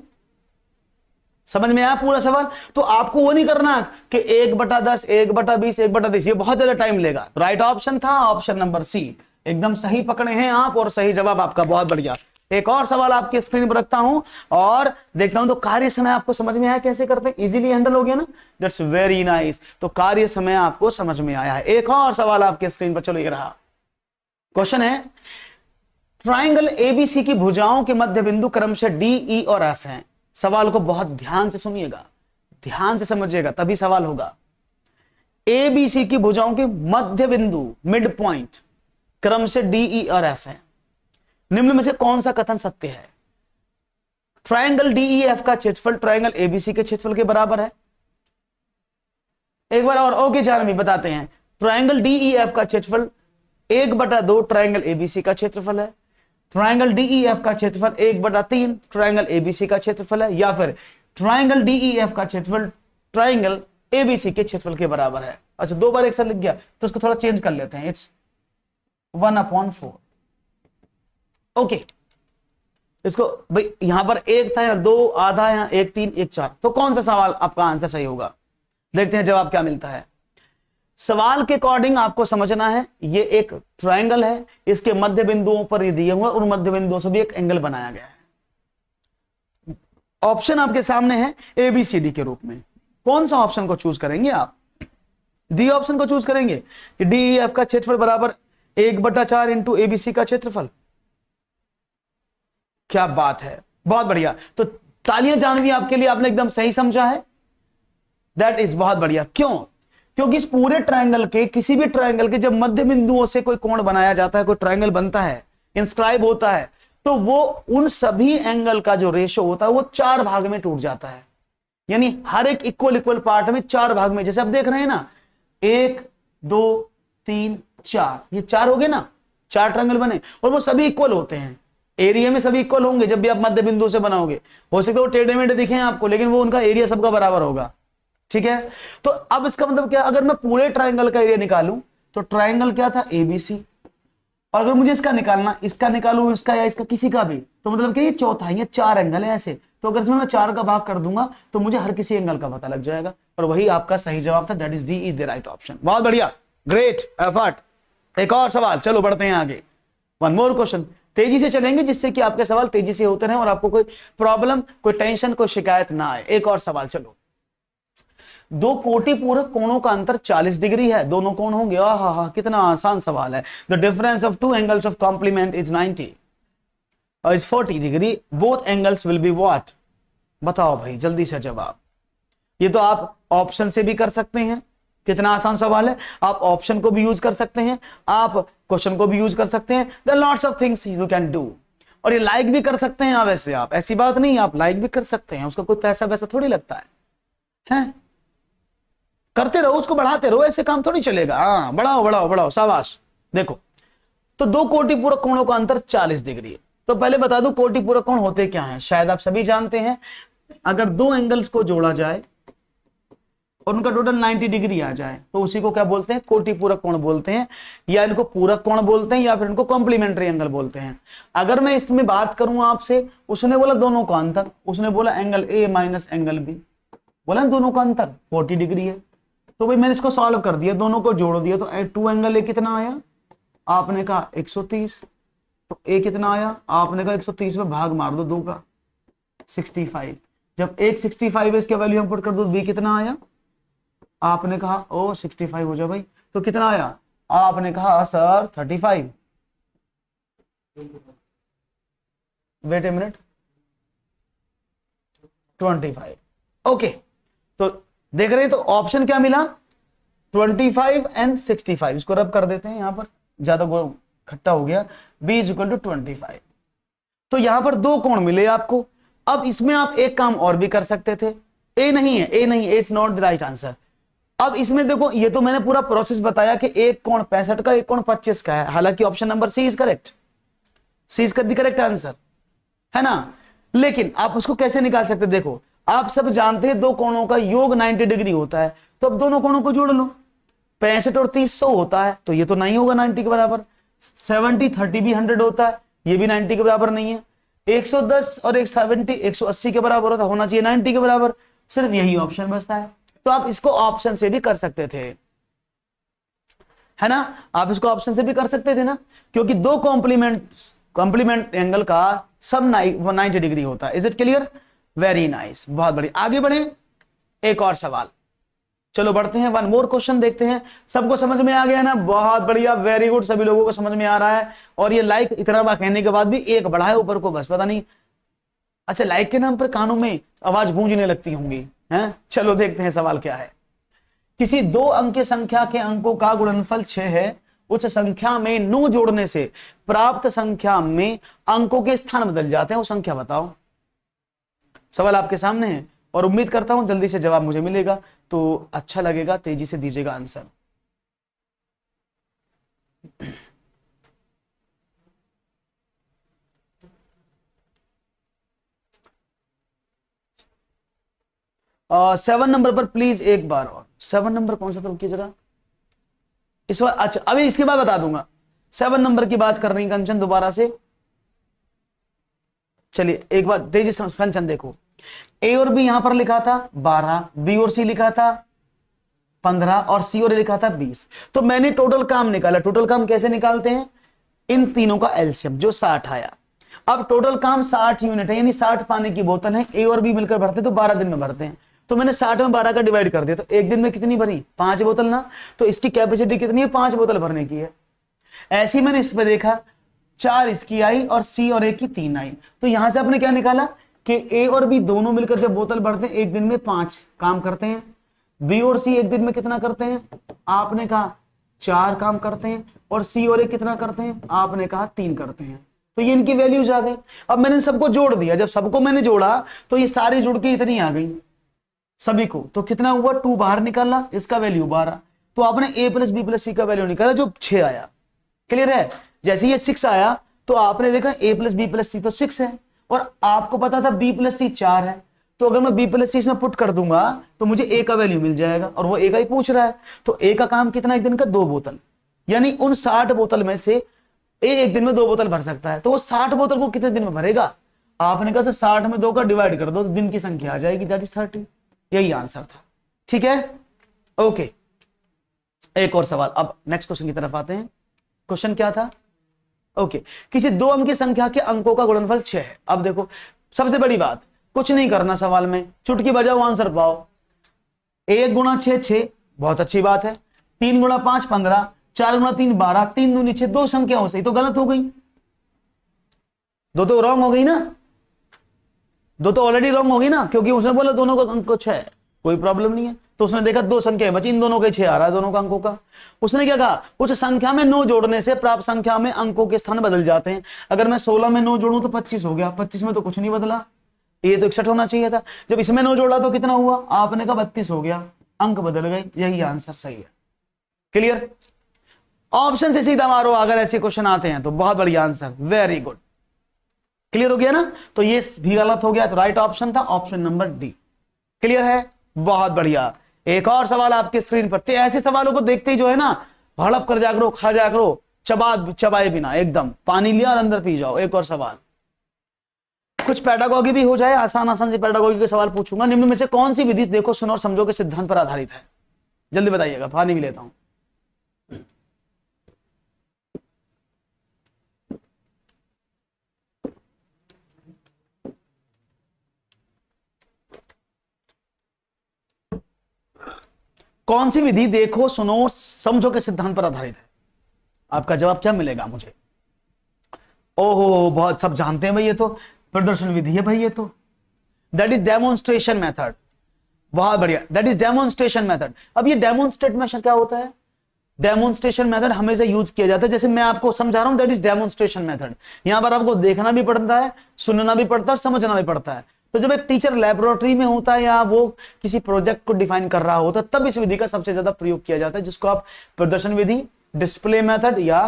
समझ में आया पूरा सवाल? तो आपको वो नहीं करना कि 1/10, 1/20, 1/30, ये बहुत ज्यादा टाइम लेगा। राइट ऑप्शन था ऑप्शन नंबर सी, एकदम सही पकड़े हैं आप और सही जवाब आपका, बहुत बढ़िया। एक और सवाल आपकी स्क्रीन पर रखता हूं और देखता हूं तो कार्य समय आपको समझ में आया कैसे करते हैं, इजीली हैंडल हो गया ना, दैट्स वेरी नाइस। तो कार्य समय आपको समझ में आया है। एक और सवाल आपके स्क्रीन पर, चलो ये रहा क्वेश्चन है, ट्राइंगल एबीसी की भुजाओं के मध्य बिंदु क्रमशः डी, ई और एफ हैं। सवाल को बहुत ध्यान से सुनिएगा, ध्यान से समझिएगा तभी सवाल होगा। एबीसी की भुजाओं के मध्य बिंदु, मिड पॉइंट, क्रम से डी, ई और एफ है। निम्न में से कौन सा कथन सत्य है? ट्राइंगल डीईएफ का क्षेत्रफल ट्राइंगल एबीसी के क्षेत्रफल के बराबर है। एक बार और ओके जानवी बताते हैं, ट्राइंगल डीईएफ का क्षेत्रफल 1/2 ट्राइंगल एबीसी का क्षेत्रफल है। ट्राइंगल डीईएफ का क्षेत्रफल 1/3 ट्राइंगल एबीसी का क्षेत्रफल है, या फिर ट्राइंगल डीईएफ का क्षेत्रफल ट्राइंगल एबीसी के क्षेत्रफल के बराबर है। अच्छा, 2 बार एक साथ लिख गया तो उसको थोड़ा चेंज कर लेते हैं, इट्स 1/4। ओके, इसको भाई यहां पर 1 था, यहां 2, आधा, यहां 1 3 1 4, तो कौन सा सवाल आपका आंसर सही होगा? देखते हैं जवाब क्या मिलता है। सवाल के अकॉर्डिंग आपको समझना है, ये एक ट्रायंगल है, इसके मध्य बिंदुओं पर ये दिए हुए और मध्य बिंदुओं से भी एक एंगल बनाया गया है। ऑप्शन आपके सामने है एबीसीडी के रूप में, कौन सा ऑप्शन को चूज करेंगे आप? डी ऑप्शन को चूज करेंगे कि डीईएफ का क्षेत्रफल बराबर 1/4 इंटू एबीसी का क्षेत्रफल। क्या बात है, बहुत बढ़िया। तो तालियां जानवी आपके लिए, आपने एकदम सही समझा है, दैट इज बहुत बढ़िया। क्यों? क्योंकि इस पूरे ट्रायंगल के, किसी भी ट्रायंगल के जब मध्य बिंदुओं से कोई कोण बनाया जाता है, कोई ट्रायंगल बनता है, इंस्क्राइब होता है, तो वो उन सभी एंगल का जो रेशो होता है वो 4 भाग में टूट जाता है। यानी हर एक इक्वल पार्ट में 4 भाग में, जैसे आप देख रहे हैं ना, 1 2 3 4, ये 4 हो गए ना, 4 ट्रायंगल बने और वो सभी इक्वल होते हैं। एरिया में सभी इक्वल होंगे जब भी आप मध्य बिंदु से बनाओगे। हो सकता है वो टेढ़े मेढ़े दिखे आपको, लेकिन वो उनका एरिया सबका बराबर होगा। ठीक है, तो अब इसका मतलब क्या, अगर मैं पूरे ट्रायंगल का एरिया निकालूं तो ट्रायंगल क्या था? एबीसी। और अगर मुझे इसका निकालना, इसका निकालूं, इसका या इसका, किसी का भी, तो मतलब कि ये चौथा, ये 4 एंगल है ऐसे, तो अगर इसमें मैं 4 का भाग कर दूंगा तो मुझे हर किसी एंगल का पता लग जाएगा, और वही आपका सही जवाब था, that is D is the right option. बहुत बढ़िया, ग्रेट एफर्ट। एक और सवाल, चलो बढ़ते हैं आगे, वन मोर क्वेश्चन। तेजी से चलेंगे जिससे कि आपके सवाल तेजी से होते रहे और आपको कोई प्रॉब्लम, कोई टेंशन, कोई शिकायत ना आए। एक और सवाल, चलो। 2 कोटि पूरक कोणों का अंतर 40 डिग्री है, दोनों कोण होंगे। आहा, कितना आसान सवाल है। The difference of 2 angles of complement is 90 और is 40 degree, both angles will be what? बताओ भाई जल्दी से जवाब। ये तो आप ऑप्शन से भी कर सकते हैं, कितना आसान सवाल है। आप ऑप्शन को भी यूज कर सकते हैं, आप क्वेश्चन को भी यूज कर सकते हैं, there lots of things you can do. और ये लाइक भी कर सकते हैं आप, वैसे आप, ऐसी बात नहीं, आप लाइक भी कर सकते हैं, उसका कोई पैसा वैसा थोड़ी लगता है? करते रहो, उसको बढ़ाते रहो, ऐसे काम थोड़ी चलेगा। हाँ, बढ़ाओ बढ़ाओ बढ़ाओ, शाबाश। देखो, तो 2 कोटि पूरक कोणों का अंतर 40 डिग्री है। तो पहले बता दूं कोटि पूरक कोण होते क्या हैं, शायद आप सभी जानते हैं। अगर 2 एंगल्स को जोड़ा जाए और उनका टोटल 90 डिग्री आ जाए तो उसी को क्या बोलते हैं? कोटि पूरक कोण बोलते हैं, या इनको पूरक कोण बोलते हैं, या फिर इनको कॉम्प्लीमेंट्री एंगल बोलते हैं। अगर मैं इसमें बात करूं आपसे, उसने बोला दोनों का अंतर, उसने बोला angle A minus angle B, बोला दोनों का अंतर 40 डिग्री है। तो भाई मैंने इसको सॉल्व कर दिया, दोनों को जोड़ दिया, तो 2 एंगल ए कितना आया? आपने कहा 130, तो ए कितना आया? आपने कहा 130 में भाग मार दो 2 का, 65। जब 165 है, इसके वैल्यू हम पुट कर दो, बी कितना आया? आपने कहा ओ 65 हो जाए भाई, तो कितना आया? आपने कहा sir 35। Wait a minute, 25। Okay, तो देख रहे हैं, तो ऑप्शन क्या मिला? 25 एंड 65। इसको रब कर देते हैं, यहां पर ज्यादा खट्टा हो गया, b इज इक्वल टू 25। तो यहां पर 2 कोण मिले आपको। अब इसमें आप एक काम और भी कर सकते थे, ए नहीं है, ए नहीं, it's not the right answer. अब इसमें देखो, ये तो मैंने पूरा प्रोसेस बताया कि एक कोण 65 का, एक कोण 25 का है, हालांकि option number C is correct, C is the correct answer, है ना। लेकिन आप उसको कैसे निकाल सकते? देखो, आप सब जानते हैं 2 कोणों का योग 90 डिग्री होता है, तो अब दोनों कोणों को जोड़ लो। 65 और 30 100 होता है, तो ये तो नहीं होगा 90 के बराबर। 70 30 भी 100 होता है, ये भी 90 के बराबर नहीं है। 110 और 170 180 के बराबर होता, होना चाहिए 90 के बराबर, सिर्फ यही ऑप्शन बचता है। तो आप इसको ऑप्शन से भी कर सकते थे, है ना, आप इसको ऑप्शन से भी कर सकते थे ना, क्योंकि दो कॉम्प्लीमेंट एंगल का सब 90 डिग्री होता है। Is it clear? Very nice, बहुत बढ़िया। आगे बढ़े, एक और सवाल, चलो बढ़ते हैं, वन मोर क्वेश्चन देखते हैं। सबको समझ में आ गया ना? बहुत बढ़िया, वेरी गुड, सभी लोगों को समझ में आ रहा है। और ये लाइक इतना बार कहने के बाद भी एक बढ़ा है ऊपर को, बस पता नहीं, अच्छा लाइक के नाम पर कानों में आवाज गूंजने लगती होंगी, हैं? चलो देखते हैं सवाल क्या है। किसी 2 अंक की संख्या के अंकों का गुणनफल 6 है, उस संख्या में 9 जोड़ने से प्राप्त संख्या में अंकों के स्थान बदल जाते हैं, वो संख्या बताओ। सवाल आपके सामने है और उम्मीद करता हूं जल्दी से जवाब मुझे मिलेगा तो अच्छा लगेगा, तेजी से दीजिएगा आंसर। सेवन नंबर पर प्लीज एक बार और, 7 नंबर कौन सा था रुकिए जरा, इस बार, अच्छा अभी इसके बाद बता दूंगा। 7 नंबर की बात कर रही कंचन दोबारा से, चलिए एक बार तेजी से कंचन देखो, ए और बी यहां पर लिखा था 12, बी और सी लिखा था 15 और सी और ए लिखा था 20। तो मैंने टोटल काम निकाला। टोटल काम कैसे निकालते हैं? इन तीनों का एलसीएम जो 60 आया। अब टोटल काम 60 यूनिट है, यानी 60 पानी की बोतल है, ए और बी मिलकर भरते तो 12 दिन में भरते हैं। तो मैंने 60 में 12 का डिवाइड कर दिया, तो एक दिन में कितनी भरी? 5 बोतल ना, तो इसकी कैपेसिटी कितनी है? 5 बोतल भरने की है। ऐसे ही मैंने इस पे देखा, 4 इसकी आई और सी और ए की 3 आई। तो यहां से आपने क्या निकाला कि ए और बी दोनों मिलकर जब बोतल भरते हैं एक दिन में 5 काम करते हैं, बी और सी एक दिन में कितना करते हैं? आपने कहा 4 काम करते हैं, और सी और ए कितना करते हैं? आपने कहा 3 करते हैं। तो ये इनकी वैल्यूज आ गई। अब मैंने सबको जोड़ दिया, जब सबको मैंने जोड़ा तो ये सारी जुड़ के इतनी आ गई सभी को, तो कितना हुआ? 2 बाहर निकाला, इसका वैल्यू 12। तो आपने ए प्लस बी प्लस सी का वैल्यू निकाला जो 6 आया। क्लियर है? जैसे ये 6 आया तो आपने देखा ए प्लस बी प्लस सी तो 6 है, और आपको पता था बी प्लस सी 4 है। तो अगर मैं बी प्लस सी इसमें पुट कर दूंगा तो मुझे ए का वैल्यू मिल जाएगा, और वो ए का ही पूछ रहा है। तो ए का काम कितना एक दिन का? 2 बोतल, यानी उन 60 बोतल में से ए एक दिन में 2 बोतल भर सकता है। तो वो 60 बोतल को कितने दिन में भरेगा? आपने कहा 60 में 2 का डिवाइड कर दो तो दिन की संख्या आ जाएगी, दैट इज 30। यही आंसर था। ठीक है, ओके। एक और सवाल, अब नेक्स्ट क्वेश्चन की तरफ आते हैं। क्वेश्चन क्या था? ओके, किसी 2 अंक की संख्या के अंकों का गुणनफल 6 है। अब देखो सबसे बड़ी बात, कुछ नहीं करना सवाल में, चुटकी बजाओ आंसर पाओ। 1 गुणा 6 6, बहुत अच्छी बात है। 3 गुणा 5 15, 4 गुणा 3 12, 3 दूनी 6, 2 संख्याओं से तो गलत हो गई, 2 तो रॉन्ग हो गई ना, 2 तो ऑलरेडी रॉन्ग हो गई ना, क्योंकि उसने बोला दोनों का अंक 6 है, कोई प्रॉब्लम नहीं है। तो उसने देखा 2 संख्या बची, इन दोनों के 6 आ रहा है दोनों का अंकों का। उसने क्या कहा? उस संख्या में 9 जोड़ने से प्राप्त संख्या में अंकों के स्थान बदल जाते हैं। अगर मैं 16 में 9 जोड़ूं तो 25 हो गया, 25 में तो कुछ नहीं बदला, ये तो 61 होना चाहिए था। जब इसमें 9 जोड़ा तो कितना हुआ? आपने कहा 32 हो गया, अंक बदल गए। यही आंसर सही है। क्लियर? ऑप्शन से सीधा मारो अगर ऐसे क्वेश्चन आते हैं तो, बहुत बढ़िया आंसर, वेरी गुड। क्लियर हो गया ना? तो ये भी गलत हो गया, तो राइट ऑप्शन था ऑप्शन नंबर डी। क्लियर है? बहुत बढ़िया। एक और सवाल आपके स्क्रीन पर। ऐसे सवालों को देखते ही जो है ना, हड़प कर जा करो, खा जा करो, चबाए बिना एकदम पानी लिया और अंदर पी जाओ। एक और सवाल, कुछ पेडागोगी भी हो जाए, आसान आसान से पेडागोगी के सवाल पूछूंगा। निम्न में से कौन सी विधि देखो सुनो और समझो के सिद्धांत पर आधारित है? जल्दी बताइएगा, पानी भी लेता हूं। कौन सी विधि देखो सुनो समझो के सिद्धांत पर आधारित है? आपका जवाब क्या मिलेगा मुझे? ओहो, बहुत सब जानते हैं भाई, ये तो प्रदर्शन विधि है भाई, ये तो दैट इज डेमोन्स्ट्रेशन मेथड। बहुत बढ़िया, दैट इज डेमोन्स्ट्रेशन मेथड। अब ये डेमोन्स्ट्रेट मेथड क्या होता है? डेमोन्स्ट्रेशन मेथड हमेशा यूज किया जाता है, जैसे मैं आपको समझा रहा हूं, दैट इज डेमोन्स्ट्रेशन मेथड। यहां पर आपको देखना भी पड़ता है, सुनना भी पड़ता है, समझना भी पड़ता है। तो जब एक टीचर लेबोरेटरी में होता है या वो किसी प्रोजेक्ट को डिफाइन कर रहा होता है, तब इस विधि का सबसे ज्यादा प्रयोग किया जाता है, जिसको आप प्रदर्शन विधि, डिस्प्ले मेथड या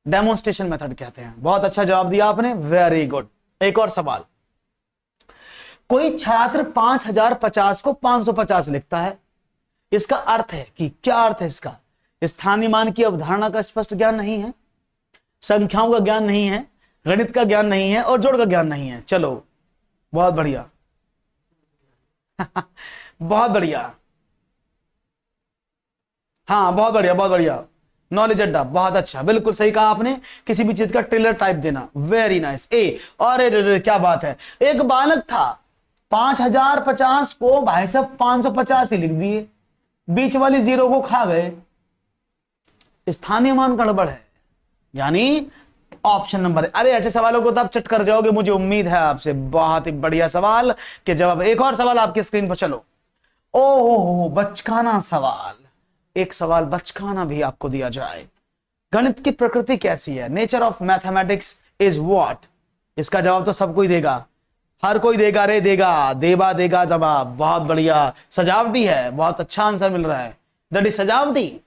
डेमोन्स्ट्रेशन मेथड कहते हैं। बहुत अच्छा जवाब दिया आपने, वेरी गुड। एक और सवाल, कोई छात्र 5050 को 550 लिखता है, इसका अर्थ है कि क्या अर्थ है इसका? स्थानीय मान की अवधारणा का स्पष्ट ज्ञान नहीं है, संख्याओं का ज्ञान नहीं है, गणित का ज्ञान नहीं है और जोड़ का ज्ञान नहीं है। चलो बहुत बढ़िया बहुत बढ़िया, हाँ बहुत बढ़िया बहुत बढ़िया। नॉलेज अड्डा, बहुत अच्छा, बिल्कुल सही कहा आपने। किसी भी चीज का ट्रेलर टाइप देना, वेरी नाइस। ए और क्या बात है। एक बालक था, 5050 को भाई साहब 550 ही लिख दिए, बीच वाली जीरो को खा गए। स्थानीय मान गड़बड़ है, यानी ऑप्शन नंबर। अरे ऐसे सवालों को तो आप चट कर जाओगे, मुझे उम्मीद है आपसे। बहुत ही बढ़िया सवाल के जवाब। एक और सवाल आपकी स्क्रीन पर, चलो। ओहो, बचकाना सवाल, एक सवाल बचकाना भी आपको दिया जाए। गणित की प्रकृति कैसी है? Nature of mathematics is what? इसका जवाब तो सब कोई देगा, हर कोई देगा रे, देगा, देवा देगा जवाब। बहुत बढ़िया, सजावटी है, बहुत अच्छा आंसर मिल रहा है, दैट इज सजावटी।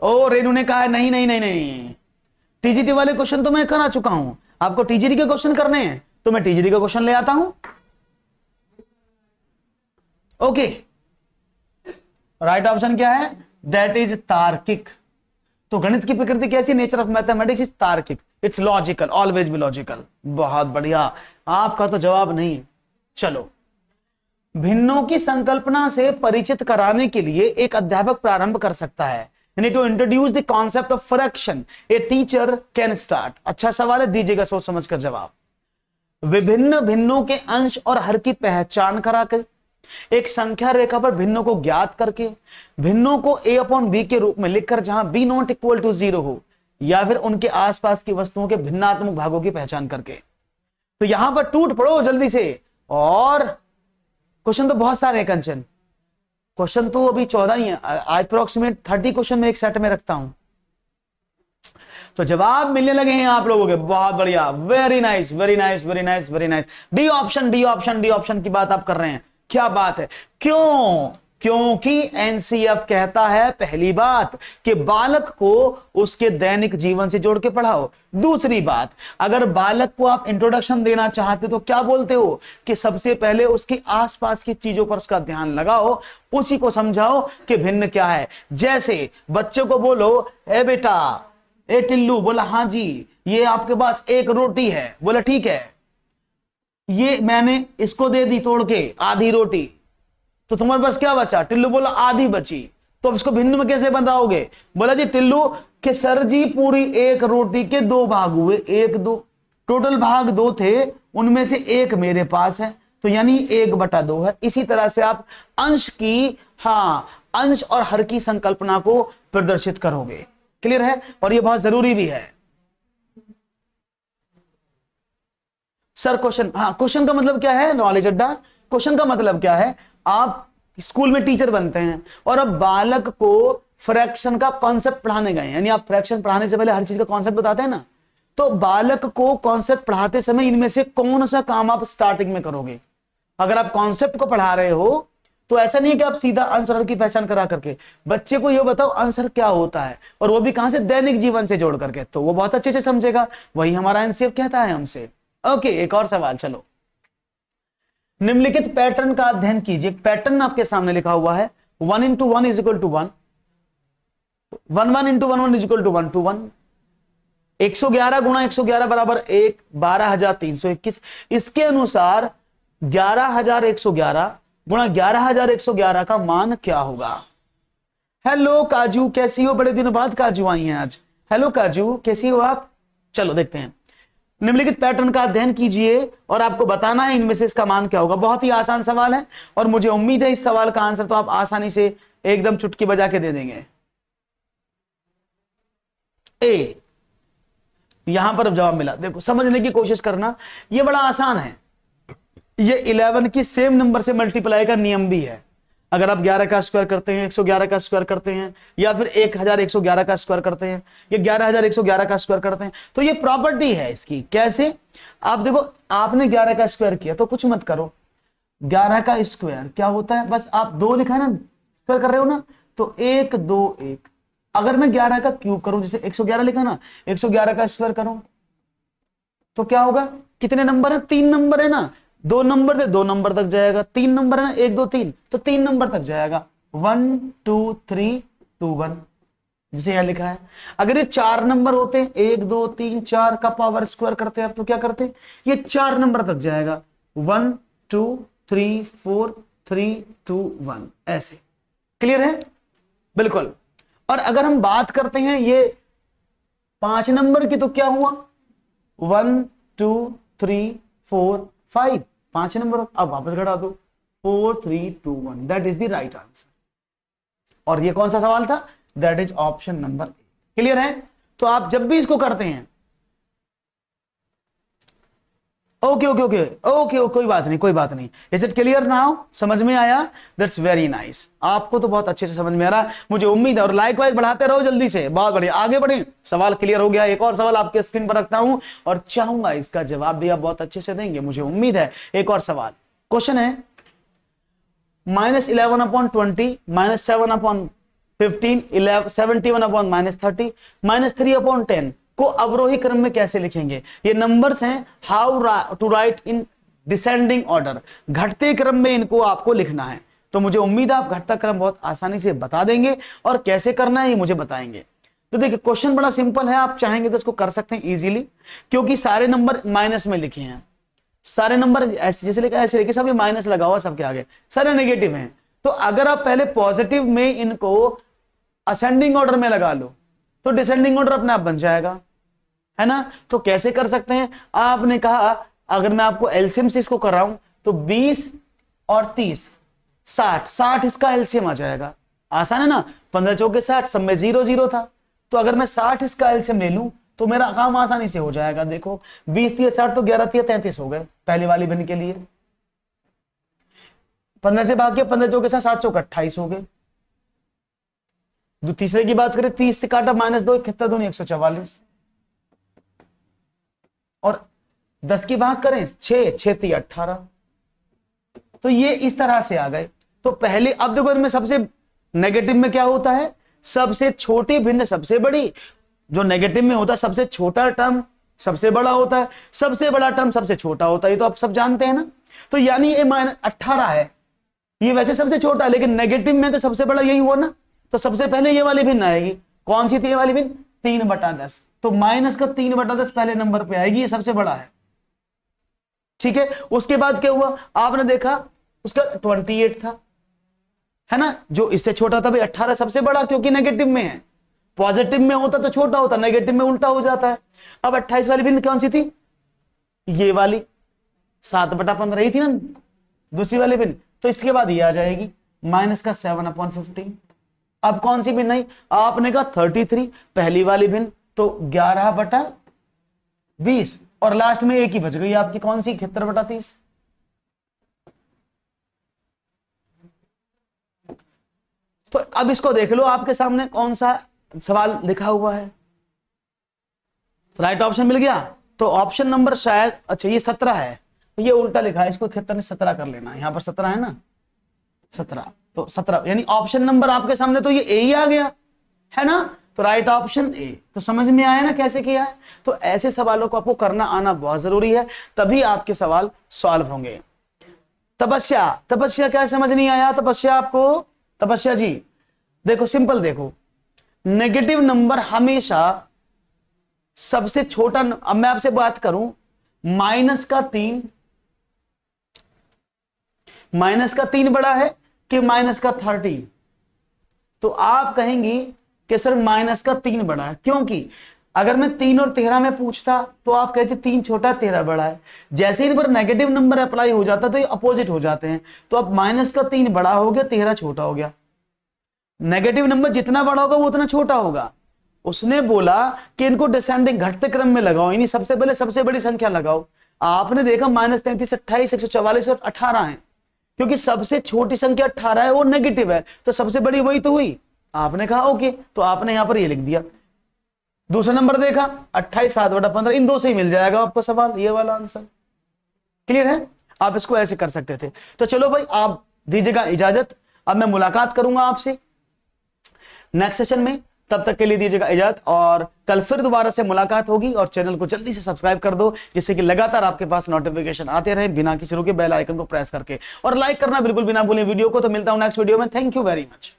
ओ रेनू ने कहा है नहीं नहीं नहीं नहीं, टीजीटी वाले क्वेश्चन तो मैं करा चुका हूं। आपको टीजीटी के क्वेश्चन करने हैं तो मैं टीजीटी का क्वेश्चन ले आता हूं। ओके, राइट ऑप्शन क्या है? दैट इज तार्किक। तो गणित की प्रकृति कैसी? नेचर ऑफ मैथमेटिक्स इज तार्किक, it's logical, always be logical. बहुत बढ़िया, आपका तो जवाब नहीं। चलो, भिन्नों की संकल्पना से परिचित कराने के लिए एक अध्यापक प्रारंभ कर सकता है। To introduce the concept of fraction a teacher can start. अच्छा सवाल है, दीजिएगा सोच समझ कर जवाब। विभिन्न भिन्नों के अंश और हर की पहचान कराकर, एक संख्या रेखा पर भिन्नों को ज्ञात करके, भिन्नों को a अपॉन बी के रूप में लिखकर जहां b नॉट इक्वल टू 0 हो, या फिर उनके आसपास की वस्तुओं के भिन्नात्मक भागों की पहचान करके। तो यहां पर टूट पड़ो जल्दी से। और क्वेश्चन तो बहुत सारे हैं कंचन, क्वेश्चन तो अभी 14 ही है, अप्रोक्सीमेट 30 क्वेश्चन में एक सेट में रखता हूं, तो जवाब मिलने लगे हैं आप लोगों के। बहुत बढ़िया, very nice very nice very nice very nice. D option D option D option की बात आप कर रहे हैं, क्या बात है। क्यों? क्योंकि एनसीएफ कहता है पहली बात कि बालक को उसके दैनिक जीवन से जोड़ के पढ़ाओ। दूसरी बात, अगर बालक को आप इंट्रोडक्शन देना चाहते तो क्या बोलते हो कि सबसे पहले उसके आसपास की चीजों पर उसका ध्यान लगाओ, उसी को समझाओ कि भिन्न क्या है। जैसे बच्चे को बोलो, ए बेटा, ए टिल्लू, बोला हाँ जी, ये आपके पास एक रोटी है, बोला ठीक है, ये मैंने इसको दे दी तोड़ के आधी रोटी, तो तुम्हारे पास क्या बचा? टिल्लू बोला आधी बची, तो अब इसको भिन्न में कैसे बताओगे? बोला जी टिल्लू के सर जी पूरी एक रोटी के 2 भाग हुए, 1 2, टोटल भाग 2 थे, उनमें से एक मेरे पास है, तो यानी 1/2 है। इसी तरह से आप अंश की, हाँ, अंश और हर की संकल्पना को प्रदर्शित करोगे। क्लियर है? और यह बहुत जरूरी भी है। सर क्वेश्चन, हाँ, क्वेश्चन का मतलब क्या है? नॉलेज अड्डा, क्वेश्चन का मतलब क्या है? आप स्कूल में टीचर बनते हैं और अब बालक को फ्रैक्शन का कॉन्सेप्ट पढ़ाने गए, यानी आप फ्रैक्शन पढ़ाने से पहले हर चीज का कॉन्सेप्ट बताते हैं ना, तो बालक को कॉन्सेप्ट पढ़ाते समय इनमें से कौन सा काम आप स्टार्टिंग में करोगे? अगर आप कॉन्सेप्ट को पढ़ा रहे हो तो ऐसा नहीं है कि आप सीधा आंसर की पहचान करा करके, बच्चे को यह बताओ आंसर क्या होता है, और वो भी कहां से? दैनिक जीवन से जोड़ करके, तो वो बहुत अच्छे से समझेगा। वही हमारा एनसीएफ कहता है हमसे। ओके, एक और सवाल, चलो। निम्नलिखित पैटर्न का अध्ययन कीजिए। पैटर्न आपके सामने लिखा हुआ है, 1 into 1 is equal to 1, 1 into 1 is equal to 1 to 1, 111 गुणा 111 बराबर 1, 12,321। इसके अनुसार 11,111 गुणा 11,111 का मान क्या होगा? हेलो काजू, कैसी हो? बड़े दिनों बाद काजू आई हैं आज। हेलो काजू, कैसी हो आप? चलो देखते हैं। निम्नलिखित पैटर्न का अध्ययन कीजिए और आपको बताना है इनमें से इसका मान क्या होगा। बहुत ही आसान सवाल है और मुझे उम्मीद है इस सवाल का आंसर तो आप आसानी से एकदम चुटकी बजा के दे देंगे। ए, यहां पर जवाब मिला, देखो समझने की कोशिश करना, यह बड़ा आसान है। ये 11 की सेम नंबर से मल्टीप्लाई का नियम भी है। अगर आप 11 का स्क्वायर करते हैं, 111 का स्क्वायर करते हैं, या फिर 1111 का स्क्वायर करते हैं, या 11,111 का स्क्वायर करते हैं, तो ये प्रॉपर्टी है इसकी। कैसे? आप देखो, आपने 11 का स्क्वायर किया तो कुछ मत करो, 11 का स्क्वायर क्या होता है? बस आप 2 लिखा है ना, स्क्वायर कर रहे हो ना, तो 1 2 1। अगर मैं 11 का क्यूब करूं, जैसे 111 लिखा ना, 111 का स्क्वायर करूं तो क्या होगा? कितने नंबर है? 3 नंबर है ना, 2 नंबर से 2 नंबर तक जाएगा, 3 नंबर है ना, 1 2 3, तो 3 नंबर तक जाएगा, 1 2 3 2 1। जिसे यहां लिखा है। अगर ये 4 नंबर होते, 1 2 3 4 का पावर स्क्वायर करते आप तो क्या करते, ये 4 नंबर तक जाएगा, 1 2 3 4 3 2 1 ऐसे। क्लियर है? बिल्कुल। और अगर हम बात करते हैं ये 5 नंबर की तो क्या हुआ, 1 2 3 4 5, 5 नंबर। अब वापस घटा दो, 4 3 2 1, that is the right answer. और ये कौन सा सवाल था, that is option number. Clear है? तो आप जब भी इसको करते हैं, ओके ओके ओके ओके, कोई बात नहीं, कोई बात नहीं। Is it clear now? समझ में आया? That's very nice. आपको तो बहुत अच्छे से समझ में आ रहा, मुझे उम्मीद है। और लाइक वाइक बढ़ाते रहो जल्दी से, बहुत बढ़िया, आगे बढ़े। सवाल क्लियर हो गया। एक और सवाल आपके स्क्रीन पर रखता हूं और चाहूंगा इसका जवाब भी आप बहुत अच्छे से देंगे, मुझे उम्मीद है। एक और सवाल, क्वेश्चन है -11/20 -7/15 71/-30 -3/10 को अवरोही क्रम में कैसे लिखेंगे? ये नंबर्स हैं, how to write in descending order, घटते क्रम में इनको आपको लिखना है। तो मुझे उम्मीद है आप घटता क्रम बहुत आसानी से बता देंगे और कैसे करना है ये मुझे बताएंगे। तो देखिए क्वेश्चन बड़ा सिंपल है, आप चाहेंगे तो इसको कर सकते हैं इजीली, क्योंकि सारे नंबर माइनस में लिखे हैं, सारे नंबर ऐसे जैसे लिखा ऐसे लिखे, सब माइनस लगा हुआ सबके आगे, सारे नेगेटिव हैं। तो अगर आप पहले पॉजिटिव में इनको असेंडिंग ऑर्डर में लगा लो तो डिसेंडिंग ऑर्डर अपने आप बन जाएगा, है ना? तो कैसे कर सकते हैं? आपने कहा अगर मैं आपको एलसीएम से इसको कर रहा हूं तो 20 और 30 60 इसका एलसीएम आ जाएगा। आसान है ना? 15 चौके 60, सब में 0 0 था, तो अगर मैं 60 इसका एलसीएम ले लूं तो मेरा काम आसानी से हो जाएगा। देखो 20 3 60 तो 11 3 33 हो गए पहली वाली भिन्न के लिए। 15 से भाग गया, 15 चौके 7 चौके 28 हो गए। तीसरे की बात करें, 30 से काटा -2 कितना, 2 144। और 10 की भाग करें 6 6 3 18। तो ये इस तरह से आ गए। तो पहले अब देखो इनमें सबसे नेगेटिव में क्या होता है, सबसे छोटी भिन्न सबसे बड़ी। जो नेगेटिव में होता है सबसे छोटा टर्म सबसे बड़ा होता है, सबसे बड़ा टर्म सबसे छोटा होता है, ये तो आप सब जानते हैं ना। तो यानी ये -18 है, ये वैसे सबसे छोटा है लेकिन नेगेटिव में तो सबसे बड़ा यही हुआ ना। तो सबसे पहले ये वाली भिन्न आएगी, कौन सी थी ये वाली भिन्न, 3/10। तो माइनस का 3/10 पहले नंबर पे आएगी, ये सबसे बड़ा है। ठीक है, उसके बाद क्या हुआ, आपने देखा उसका 28 था, है ना, जो इससे छोटा था भाई 18 सबसे बड़ा, क्योंकि नेगेटिव में है। पॉजिटिव में होता तो छोटा होता, नेगेटिव में उल्टा हो जाता है। अब 28 वाली भिन्न कौन सी थी, ये वाली 7/15 ही थी ना दूसरी वाली भिन्न। तो इसके बाद ये आ जाएगी माइनस का 7/15। अब कौन सी भिन्न आई, आपने कहा 33 पहली वाली भिन्न, तो 11/20 और लास्ट में एक ही बच गई आपकी, कौन सी, 71/30। तो अब इसको देख लो आपके सामने कौन सा सवाल लिखा हुआ है। राइट ऑप्शन मिल गया। तो ऑप्शन नंबर शायद, अच्छा ये 17 है, ये उल्टा लिखा है, इसको 71 से 17 कर लेना, यहां पर 17 है ना, 17, तो 17 यानी ऑप्शन नंबर आपके सामने तो ये ए ही आ गया, है ना। तो राइट ऑप्शन ए। तो समझ में आया ना कैसे किया है। तो ऐसे सवालों को आपको करना आना बहुत जरूरी है, तभी आपके सवाल सॉल्व होंगे। तपस्या, तपस्या क्या समझ नहीं आया तपस्या आपको? तपस्या जी देखो सिंपल, देखो नेगेटिव नंबर हमेशा सबसे छोटा। अब मैं आपसे बात करूं, -3, -3 बड़ा है कि -13? तो आप कहेंगी कि सर -3 बड़ा है, क्योंकि अगर मैं 3 और 13 में पूछता तो आप कहते 3 छोटा 13 बड़ा है। जैसे इन पर नेगेटिव नंबर अप्लाई हो जाता तो ये अपोजिट हो जाते हैं। तो अब -3 बड़ा हो गया, 13 छोटा हो गया। नेगेटिव नंबर जितना बड़ा होगा वो उतना छोटा होगा। उसने बोला कि इनको डिसेंडिंग घटते क्रम में लगाओ, यानी सबसे पहले सबसे बड़ी संख्या लगाओ। आपने देखा -33, 28, 144 और 18 है, क्योंकि सबसे छोटी संख्या 18 है, वो नेगेटिव है, तो सबसे बड़ी वही तो हुई। आपने कहा ओके, तो आपने यहां पर ये लिख दिया। दूसरा नंबर देखा 28, 7/15, इन दो से ही मिल जाएगा आपको सवाल, ये वाला आंसर। क्लियर है? आप इसको ऐसे कर सकते थे। तो चलो भाई आप दीजिएगा इजाजत, अब मैं मुलाकात करूंगा आपसे नेक्स्ट सेशन में। तब तक के लिए दीजिएगा इजाजत, और कल फिर दोबारा से मुलाकात होगी। और चैनल को जल्दी से सब्सक्राइब कर दो, जिससे कि लगातार आपके पास नोटिफिकेशन आते रहे बिना किसी रुके, बेल आइकन को प्रेस करके, और लाइक करना बिल्कुल बिना भूलें वीडियो को। तो मिलता हूं नेक्स्ट वीडियो में। Thank you very much.